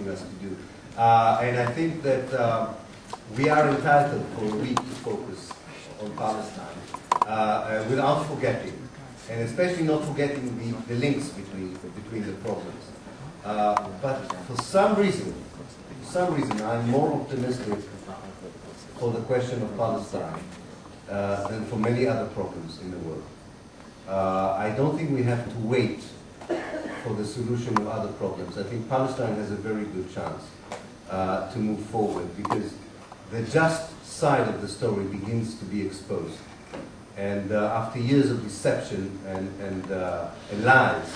asking us to do. And I think that we are entitled for a week to focus on Palestine without forgetting, and especially not forgetting the links between the problems. But for some reason, I'm more optimistic for the question of Palestine than for many other problems in the world. I don't think we have to wait for the solution of other problems. I think Palestine has a very good chance to move forward, because the just side of the story begins to be exposed. And after years of deception and lies,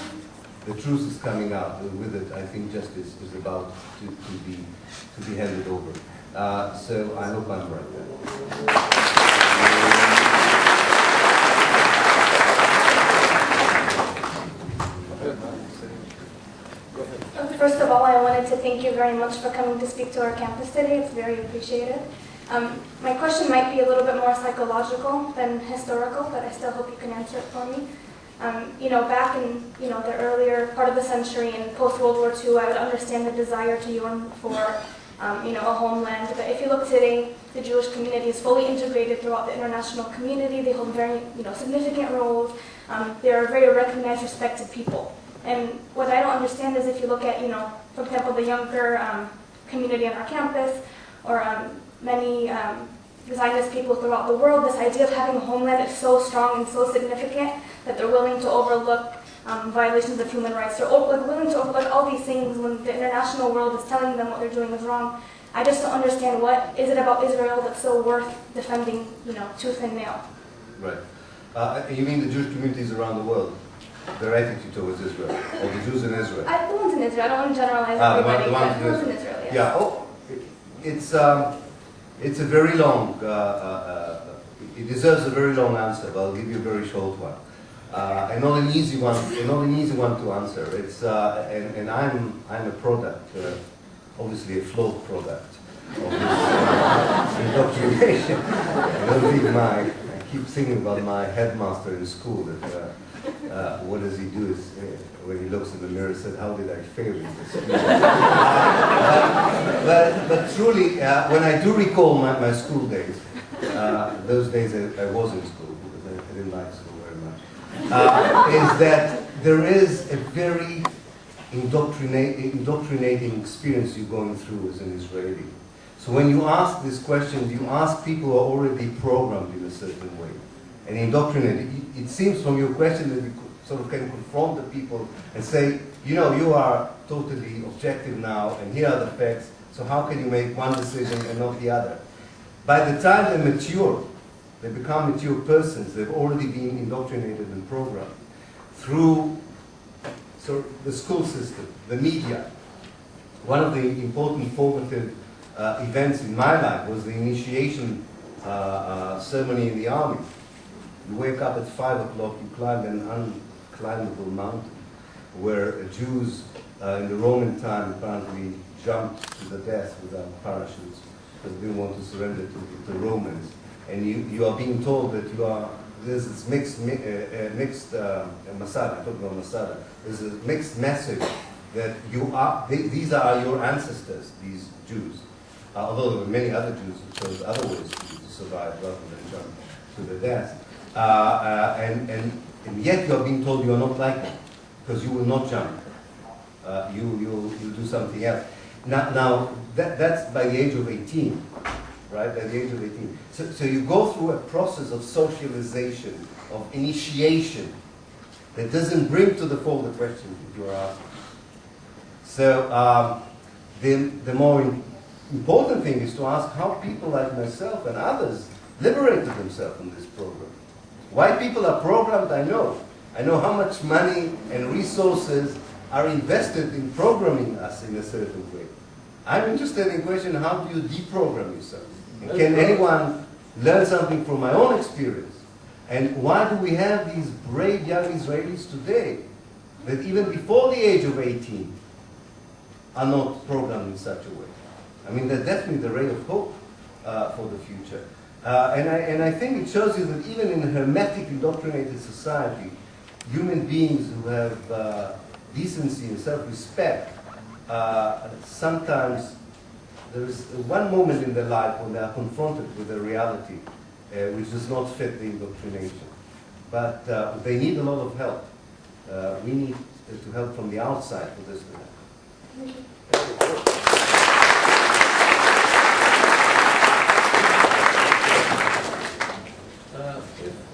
the truth is coming out. With it, I think justice is about to be handed over. So I hope I'm right there. First of all, I wanted to thank you very much for coming to speak to our campus today. It's very appreciated. My question might be a little bit more psychological than historical, but I still hope you can answer it for me. Back in the earlier part of the century and post-World War II, I would understand the desire to yearn for a homeland. But if you look today, the Jewish community is fully integrated throughout the international community. They hold very significant roles. They are very recognized, respected people. And what I don't understand is if you look at, for example, the younger community on our campus, or many Zionist people throughout the world, this idea of having a homeland is so strong and so significant that they're willing to overlook violations of human rights. They're willing to overlook all these things when the international world is telling them what they're doing is wrong. I just don't understand, what is it about Israel that's so worth defending, tooth and nail? Right. You mean the Jewish communities around the world? Their attitude towards Israel, or the Jews in Israel? The ones in Israel. I don't want to generalize everybody. The ones in Israel, yes. Yeah. Oh, it's a very long. It deserves a very long answer, but I'll give you a very short one, and not an easy one. Not an easy one to answer. It's and I'm a product, obviously a flawed product of this indoctrination. I don't think I keep thinking about my headmaster in school that. What does he do is, when he looks in the mirror, says, "How did I fail in this?" But truly, when I do recall my school days, those days I was in school because I didn't like school very much, is that there is a very indoctrinating experience you're going through as an Israeli. So when you ask these questions, you ask people who are already programmed in a certain way and indoctrinated. It seems from your question that you sort of can confront the people and say, you are totally objective now, and here are the facts, so how can you make one decision and not the other? By the time they mature, they become mature persons, they've already been indoctrinated and programmed through the school system, the media. One of the important formative events in my life was the initiation ceremony in the army. You wake up at 5 o'clock, you climb an unclimbable mountain where Jews in the Roman time apparently jumped to the death without parachutes because they didn't want to surrender to the Romans. And you are being told that there's this mixed Masada, I'm talking about Masada, there's a mixed message that these are your ancestors, these Jews. Although there were many other Jews who chose other ways to survive rather than jump to the death. And yet you are being told you are not like them, because you will not jump. You'll do something else. Now that's by the age of 18, right? By the age of 18. So you go through a process of socialization, of initiation, that doesn't bring to the fore the questions that you are asking. So the more important thing is to ask how people like myself and others liberated themselves from this program. Why people are programmed, I know. I know how much money and resources are invested in programming us in a certain way. I'm interested in the question, how do you deprogram yourself? And can anyone learn something from my own experience? And why do we have these brave young Israelis today that even before the age of 18 are not programmed in such a way? I mean, they're definitely the ray of hope for the future. And I think it shows you that even in a hermetic, indoctrinated society, human beings who have decency and self-respect sometimes there is one moment in their life when they are confronted with a reality which does not fit the indoctrination. But they need a lot of help. We need to help from the outside for this to happen.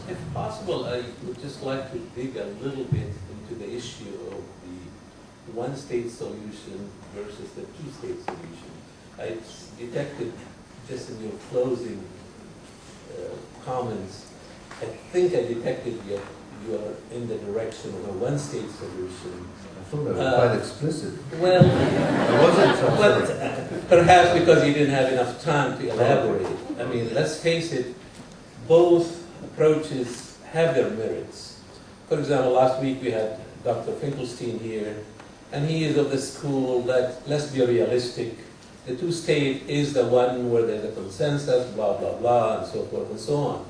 If possible, I would just like to dig a little bit into the issue of the one-state solution versus the two-state solution. I detected just in your closing comments, I think I detected you are in the direction of a one-state solution. I thought that was quite explicit. Well, I wasn't so but perhaps because you didn't have enough time to elaborate. I mean, let's face it, both approaches have their merits. For example, last week we had Dr. Finkelstein here, and he is of the school that, let's be realistic, the two-state is the one where there's a consensus, blah, blah, blah, and so forth and so on.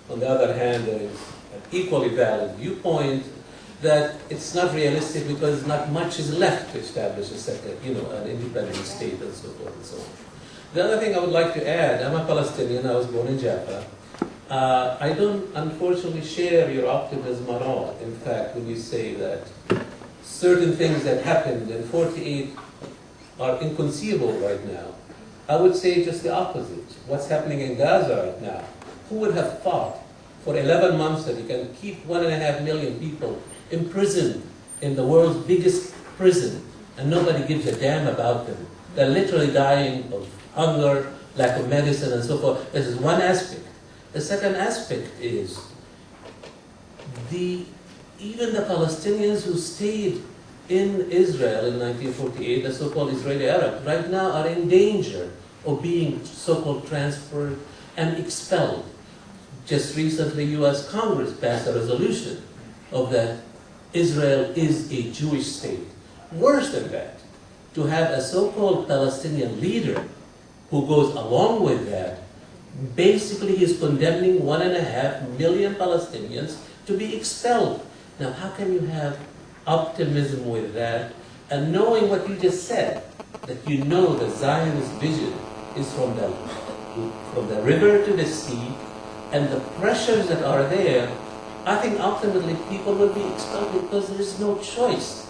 On the other hand, there is an equally valid viewpoint that it's not realistic because not much is left to establish a second, an independent state and so forth and so on. The other thing I would like to add, I'm a Palestinian, I was born in Jaffa. I don't unfortunately share your optimism at all. In fact, when you say that certain things that happened in 48 are inconceivable right now, I would say just the opposite. What's happening in Gaza right now? Who would have thought for 11 months that you can keep 1.5 million people imprisoned in the world's biggest prison and nobody gives a damn about them? They're literally dying of hunger, lack of medicine, and so forth. This is one aspect. The second aspect is even the Palestinians who stayed in Israel in 1948, the so-called Israeli Arabs, right now are in danger of being so-called transferred and expelled. Just recently, U.S. Congress passed a resolution of that Israel is a Jewish state. Worse than that, to have a so-called Palestinian leader who goes along with that, basically is condemning 1.5 million Palestinians to be expelled. Now, how can you have optimism with that, and knowing what you just said, that you know the Zionist vision is from the river to the sea, and the pressures that are there, I think ultimately people will be expelled because there is no choice.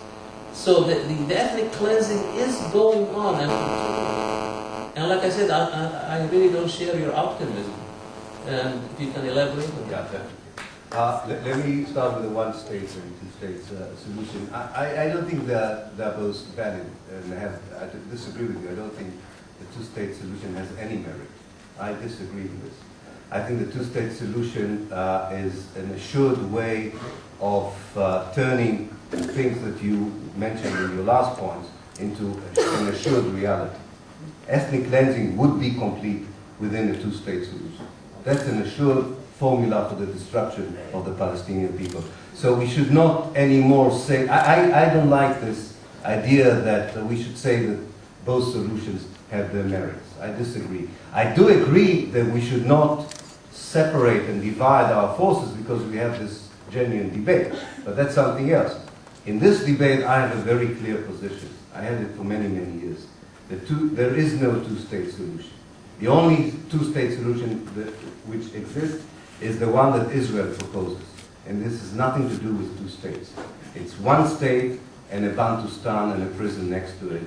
So the ethnic cleansing is going on and continuing. And like I said, I really don't share your optimism. And if you can elaborate on that. Let me start with the one-state and two-state solution. I don't think they're both valid, and I disagree with you. I don't think the two-state solution has any merit. I disagree with this. I think the two-state solution is an assured way of turning things that you mentioned in your last points into an assured reality. Ethnic cleansing would be complete within the two-state solution. That's an assured formula for the destruction of the Palestinian people. So we should not anymore say, I don't like this idea that we should say that both solutions have their merits. I disagree. I do agree that we should not separate and divide our forces because we have this genuine debate, but that's something else. In this debate, I have a very clear position. I had it for many, many years. There is no two-state solution. The only two-state solution which exists is the one that Israel proposes. And this has nothing to do with two states. It's one state and a Bantustan and a prison next to it.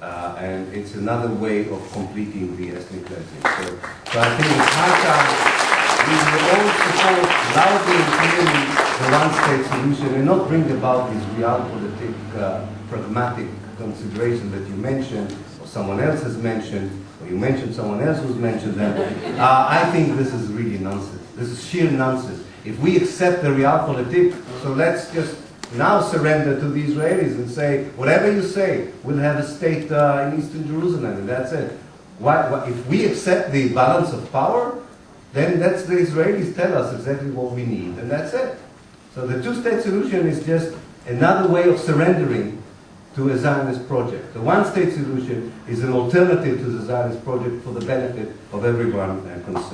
And it's another way of completing the ethnic cleansing. So I think it's high time we will all support loudly and clearly the one-state solution and not bring about these realpolitik, pragmatic consideration that you mentioned, or someone else has mentioned, or you mentioned someone else who's mentioned them. I think this is really nonsense. This is sheer nonsense. If we accept the realpolitik, so let's just now surrender to the Israelis and say, whatever you say, we'll have a state in Eastern Jerusalem, and that's it. If we accept the balance of power, then that's the Israelis tell us exactly what we need, and that's it. So the two-state solution is just another way of surrendering to a Zionist project. The one-state solution is an alternative to the Zionist project for the benefit of everyone concerned.